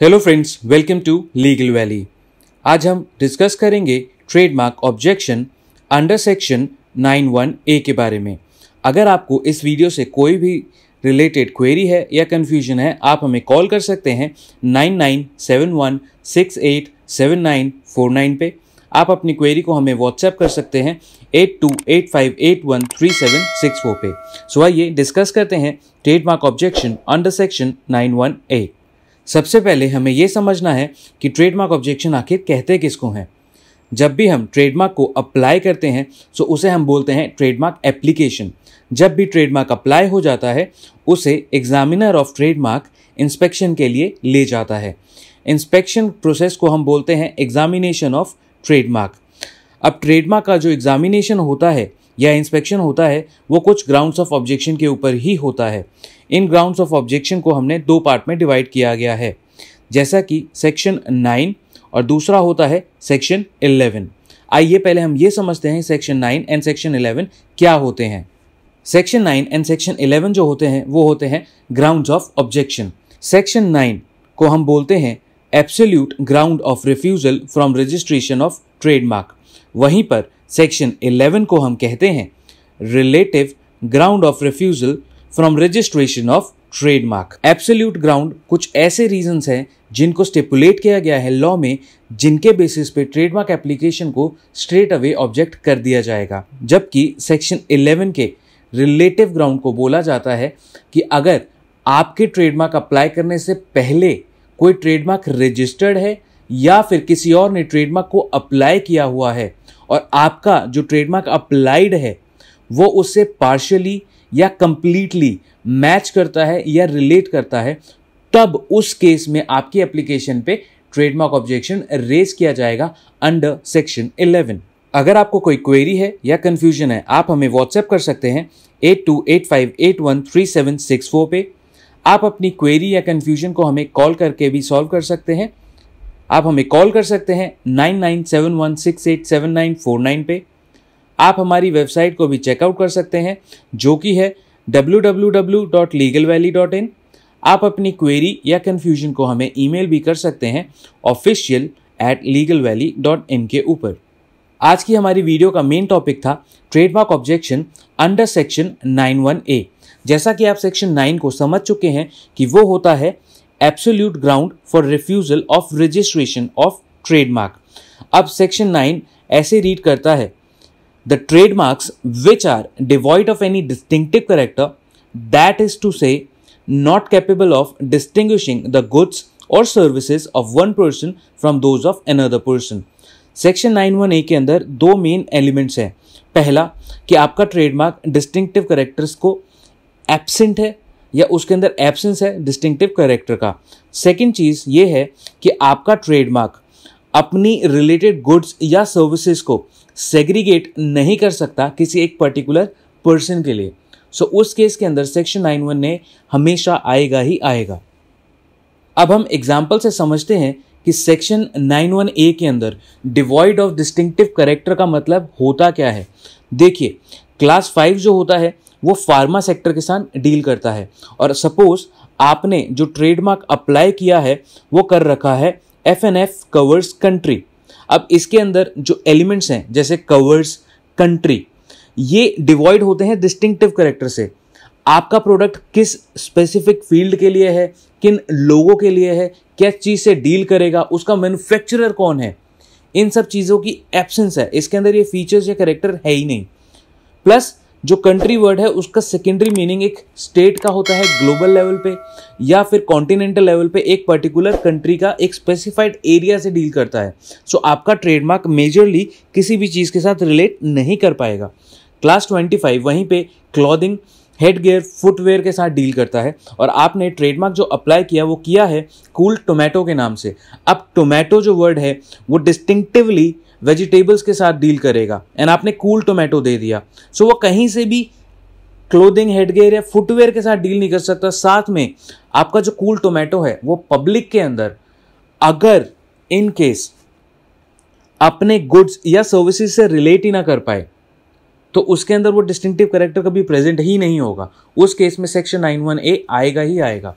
Hello friends, welcome to legal valley. आज हम discuss करेंगे trademark objection under section 91A के बारे में। अगर आपको इस वीडियो से कोई भी रिलेटेड क्वेरी है या कन्फ्यूजन है, आप हमें कॉल कर सकते हैं 9971687949 पे। आप अपनी क्वेरी को हमें व्हाट्सएप कर सकते हैं 8285813764 पे। सो आइए डिस्कस करते हैं trademark objection under section 91A। सबसे पहले हमें यह समझना है कि ट्रेडमार्क ऑब्जेक्शन आखिर कहते किसको हैं। जब भी हम ट्रेडमार्क को अप्लाई करते हैं तो उसे हम बोलते हैं ट्रेडमार्क एप्लीकेशन। जब भी ट्रेडमार्क अप्लाई हो जाता है उसे एग्जामिनर ऑफ ट्रेडमार्क इंस्पेक्शन के लिए ले जाता है। इंस्पेक्शन प्रोसेस को हम बोलते हैं एग्जामिनेशन ऑफ ट्रेडमार्क। अब ट्रेडमार्क का जो एग्जामिनेशन होता है या इंस्पेक्शन होता है वो कुछ ग्राउंड्स ऑफ ऑब्जेक्शन के ऊपर ही होता है। इन ग्राउंड्स ऑफ ऑब्जेक्शन को हमने दो पार्ट में डिवाइड किया गया है, जैसा कि सेक्शन 9 और दूसरा होता है सेक्शन 11। आइए पहले हम ये समझते हैं सेक्शन 9 एंड सेक्शन 11 क्या होते हैं। सेक्शन 9 एंड सेक्शन 11 जो होते हैं वो होते हैं ग्राउंड्स ऑफ ऑब्जेक्शन। सेक्शन 9 को हम बोलते हैं absolute ground of refusal from registration of trademark. वहीं पर सेक्शन 11 को हम कहते हैं relative ground of refusal from registration of trademark. Absolute ground कुछ ऐसे रीजंस हैं जिनको स्टिपुलेट किया गया है लॉ में, जिनके बेसिस पे ट्रेडमार्क एप्लीकेशन को स्ट्रेट अवे ऑब्जेक्ट कर दिया जाएगा। जबकि सेक्शन 11 के रिलेटिव ग्राउंड को बोला जाता है कि अगर आपके ट्रेडमार्क अप्लाई करने से पहले कोई ट्रेडमार्क रजिस्टर्ड है या फिर किसी और ने ट्रेडमार्क को अप्लाई किया हुआ है और आपका जो ट्रेडमार्क अप्लाइड है वो उससे पार्शियली या कंप्लीटली मैच करता है या रिलेट करता है, तब उस केस में आपकी एप्लीकेशन पे ट्रेडमार्क ऑब्जेक्शन रेज किया जाएगा अंडर सेक्शन 11। अगर आपको कोई क्वेरी है या कंफ्यूजन है, आप हमें व्हाट्सएप कर सकते हैं 8285813764 पे। आप अपनी क्वेरी या कंफ्यूजन को हमें कॉल करके भी सॉल्व कर सकते हैं। आप हमें कॉल कर सकते हैं 9971687949 पे। आप हमारी वेबसाइट को भी चेकआउट कर सकते हैं जो कि है www.legalvalley.in। आप अपनी क्वेरी या कंफ्यूजन को हमें ईमेल भी कर सकते हैं official@legalvalley.in के ऊपर। आज की हमारी वीडियो का मेन टॉपिक था trademark objection under section 91A। जैसा कि आप सेक्शन 9 को समझ चुके हैं कि वो होता है absolute ground for refusal of registration of trademark. अब सेक्शन 9 ऐसे रीड करता है The trademarks which are devoid of any distinctive character, that is to say, not capable of distinguishing the goods or services of one person from those of another person। Section 91A के अंदर दो main elements हैं। पहला कि आपका trademark distinctive characters को absent है या उसके अंदर एब्सेंस है डिस्टिंक्टिव कैरेक्टर का। सेकेंड चीज़ ये है कि आपका ट्रेडमार्क अपनी रिलेटेड गुड्स या सर्विसेज को सेग्रीगेट नहीं कर सकता किसी एक पर्टिकुलर पर्सन के लिए। सो उस केस के अंदर सेक्शन 91 ने हमेशा आएगा ही आएगा। अब हम एग्जाम्पल से समझते हैं कि सेक्शन 91A के अंदर डिवॉइड ऑफ डिस्टिंक्टिव कैरेक्टर का मतलब होता क्या है। देखिए, क्लास 5 जो होता है वो फार्मा सेक्टर के साथ डील करता है और सपोज आपने जो ट्रेडमार्क अप्लाई किया है वो कर रखा है FNF कवर्स कंट्री। अब इसके अंदर जो एलिमेंट्स हैं जैसे कवर्स, कंट्री, ये डिवॉइड होते हैं डिस्टिंक्टिव कैरेक्टर से। आपका प्रोडक्ट किस स्पेसिफिक फील्ड के लिए है, किन लोगों के लिए है, क्या चीज़ से डील करेगा, उसका मैन्युफैक्चरर कौन है, इन सब चीज़ों की एब्सेंस है। इसके अंदर ये फीचर्स या कैरेक्टर है ही नहीं। प्लस जो कंट्री वर्ड है उसका सेकेंडरी मीनिंग एक स्टेट का होता है ग्लोबल लेवल पे या फिर कॉन्टिनेंटल लेवल पे, एक पर्टिकुलर कंट्री का एक स्पेसिफाइड एरिया से डील करता है। सो आपका ट्रेडमार्क मेजरली किसी भी चीज़ के साथ रिलेट नहीं कर पाएगा। क्लास 25 वहीं पे क्लॉथिंग, हेड गियर, फुटवेयर के साथ डील करता है और आपने ट्रेडमार्क जो अप्लाई किया वो किया है कूल टोमेटो के नाम से। अब टोमेटो जो वर्ड है वो डिस्टिंक्टिवली वेजिटेबल्स के साथ डील करेगा एंड आपने कूल टोमेटो दे दिया। सो वो कहीं से भी क्लोथिंग, हेडगेयर या फुटवेयर के साथ डील नहीं कर सकता। साथ में आपका जो कूल टोमेटो है वो पब्लिक के अंदर अगर इन केस अपने गुड्स या सर्विसेज से रिलेट ही ना कर पाए तो उसके अंदर वो डिस्टिंक्टिव कैरेक्टर कभी प्रेजेंट ही नहीं होगा। उस केस में सेक्शन 91A आएगा ही आएगा।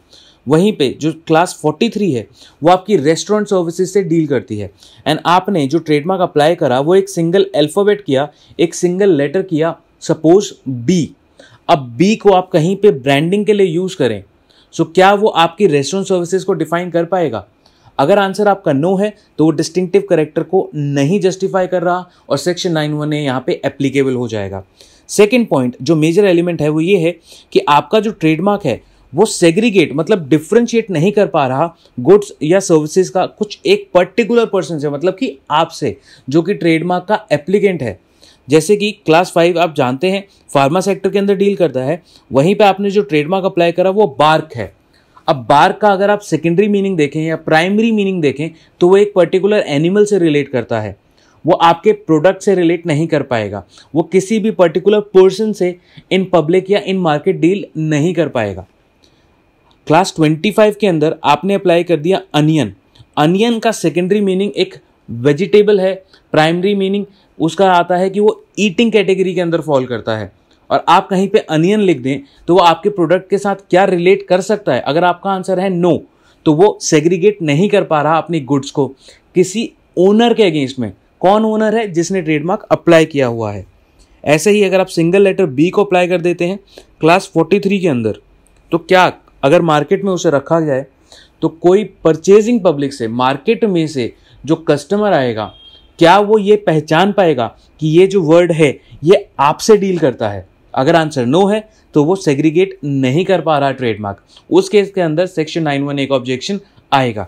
वहीं पे जो क्लास 43 है वो आपकी रेस्टोरेंट सर्विसेज से डील करती है। एंड आपने जो ट्रेडमार्क अप्लाई करा वो एक सिंगल अल्फ़ाबेट किया, एक सिंगल लेटर किया, सपोज बी। अब बी को आप कहीं पे ब्रांडिंग के लिए यूज़ करें, सो क्या वो आपकी रेस्टोरेंट सर्विसेज को डिफाइन कर पाएगा? अगर आंसर आपका नो है तो वो डिस्टिंक्टिव कैरेक्टर को नहीं जस्टिफाई कर रहा और सेक्शन 9(1)A यहाँ पे एप्लीकेबल हो जाएगा। सेकेंड पॉइंट जो मेजर एलिमेंट है वो ये है कि आपका जो ट्रेडमार्क है वो सेग्रीगेट मतलब डिफ्रेंशिएट नहीं कर पा रहा गुड्स या सर्विसेज का कुछ एक पर्टिकुलर पर्सन से, मतलब कि आपसे, जो कि ट्रेडमार्क का एप्लीकेंट है। जैसे कि क्लास 5 आप जानते हैं फार्मा सेक्टर के अंदर डील करता है, वहीं पे आपने जो ट्रेडमार्क अप्लाई करा वो बार्क है। अब बार्क का अगर आप सेकेंडरी मीनिंग देखें या प्राइमरी मीनिंग देखें तो वो एक पर्टिकुलर एनिमल से रिलेट करता है, वो आपके प्रोडक्ट से रिलेट नहीं कर पाएगा, वो किसी भी पर्टिकुलर पर्सन से इन पब्लिक या इन मार्केट डील नहीं कर पाएगा। क्लास 25 के अंदर आपने अप्लाई कर दिया अनियन। अनियन का सेकेंडरी मीनिंग एक वेजिटेबल है, प्राइमरी मीनिंग उसका आता है कि वो ईटिंग कैटेगरी के अंदर फॉल करता है। और आप कहीं पे अनियन लिख दें तो वो आपके प्रोडक्ट के साथ क्या रिलेट कर सकता है? अगर आपका आंसर है नो, तो वो सेग्रीगेट नहीं कर पा रहा अपनी गुड्स को किसी ओनर के अगेंस्ट में। कौन ओनर है? जिसने ट्रेडमार्क अप्लाई किया हुआ है। ऐसे ही अगर आप सिंगल लेटर बी को अप्लाई कर देते हैं क्लास 43 के अंदर, तो क्या अगर मार्केट में उसे रखा जाए तो कोई परचेजिंग पब्लिक से, मार्केट में से जो कस्टमर आएगा, क्या वो ये पहचान पाएगा कि ये जो वर्ड है ये आपसे डील करता है? अगर आंसर नो है तो वो सेग्रीगेट नहीं कर पा रहा ट्रेडमार्क। उस केस के अंदर सेक्शन 9(1)A का ऑब्जेक्शन आएगा।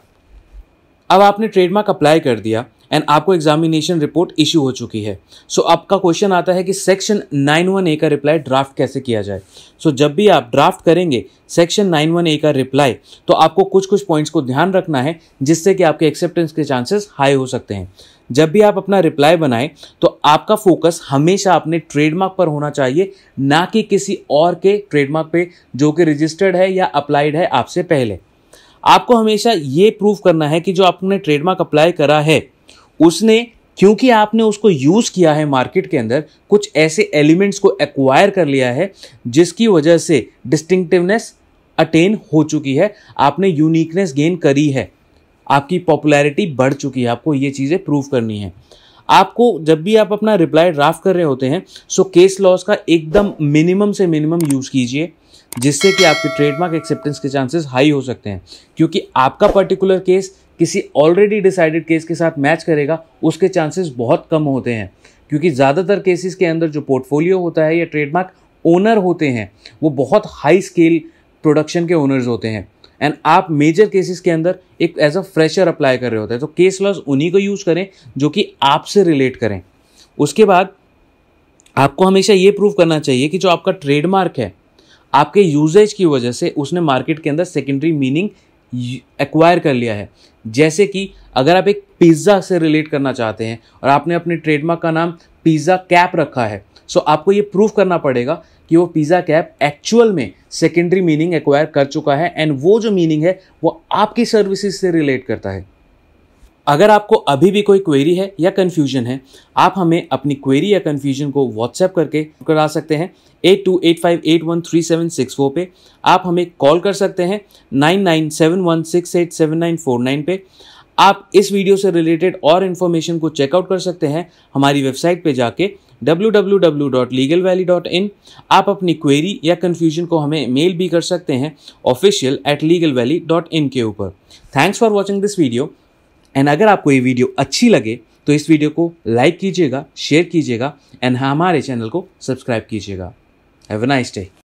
अब आपने ट्रेडमार्क अप्लाई कर दिया एंड आपको एग्जामिनेशन रिपोर्ट इशू हो चुकी है। सो आपका क्वेश्चन आता है कि सेक्शन 9(1)A का रिप्लाई ड्राफ्ट कैसे किया जाए। सो जब भी आप ड्राफ्ट करेंगे सेक्शन 9(1)A का रिप्लाई, तो आपको कुछ कुछ पॉइंट्स को ध्यान रखना है जिससे कि आपके एक्सेप्टेंस के चांसेस हाई हो सकते हैं। जब भी आप अपना रिप्लाई बनाएं तो आपका फोकस हमेशा अपने ट्रेडमार्क पर होना चाहिए, ना कि किसी और के ट्रेडमार्क पे जो कि रजिस्टर्ड है या अप्लाइड है आपसे पहले। आपको हमेशा ये प्रूव करना है कि जो आपने ट्रेडमार्क अप्लाई करा है उसने, क्योंकि आपने उसको यूज़ किया है मार्केट के अंदर, कुछ ऐसे एलिमेंट्स को एक्वायर कर लिया है जिसकी वजह से डिस्टिंक्टिवनेस अटेन हो चुकी है, आपने यूनिकनेस गेन करी है, आपकी पॉपुलैरिटी बढ़ चुकी है। आपको ये चीज़ें प्रूव करनी है। आपको जब भी आप अपना रिप्लाई ड्राफ्ट कर रहे होते हैं सो केस लॉस का एकदम मिनिमम से मिनिमम यूज़ कीजिए, जिससे कि आपके ट्रेडमार्क एक्सेप्टेंस के चांसेस हाई हो सकते हैं। क्योंकि आपका पर्टिकुलर केस किसी ऑलरेडी डिसाइडेड केस के साथ मैच करेगा, उसके चांसेस बहुत कम होते हैं। क्योंकि ज़्यादातर केसेस के अंदर जो पोर्टफोलियो होता है या ट्रेडमार्क ओनर होते हैं वो बहुत हाई स्केल प्रोडक्शन के ओनर्स होते हैं, एंड आप मेजर केसेस के अंदर एक एज अ फ्रेशर अप्लाई कर रहे होते हैं। तो केस लॉस उन्हीं को यूज़ करें जो कि आपसे रिलेट करें। उसके बाद आपको हमेशा ये प्रूव करना चाहिए कि जो आपका ट्रेडमार्क है आपके यूजेज की वजह से उसने मार्केट के अंदर सेकेंडरी मीनिंग एक्वायर कर लिया है। जैसे कि अगर आप एक पिज़्ज़ा से रिलेट करना चाहते हैं और आपने अपने ट्रेडमार्क का नाम पिज़्ज़ा कैप रखा है, सो आपको ये प्रूव करना पड़ेगा कि वो पिज़्ज़ा कैप एक्चुअल में सेकेंडरी मीनिंग एक्वायर कर चुका है एंड वो जो मीनिंग है वो आपकी सर्विसेज से रिलेट करता है। अगर आपको अभी भी कोई क्वेरी है या कन्फ्यूजन है, आप हमें अपनी क्वेरी या कन्फ्यूजन को व्हाट्सएप करके करा सकते हैं 8285813764 पे। आप हमें कॉल कर सकते हैं 9971687949 पे। आप इस वीडियो से रिलेटेड और इन्फॉर्मेशन को चेकआउट कर सकते हैं हमारी वेबसाइट पे जाके www.legalvalley.in। आप अपनी क्वेरी या कन्फ्यूजन को हमें मेल भी कर सकते हैं official@legalvalley.in के ऊपर। Thanks for watching this video, and अगर आपको ये वीडियो अच्छी लगे तो इस वीडियो को लाइक कीजिएगा, शेयर कीजिएगा एंड हमारे चैनल को सब्सक्राइब कीजिएगा। Have a nice day.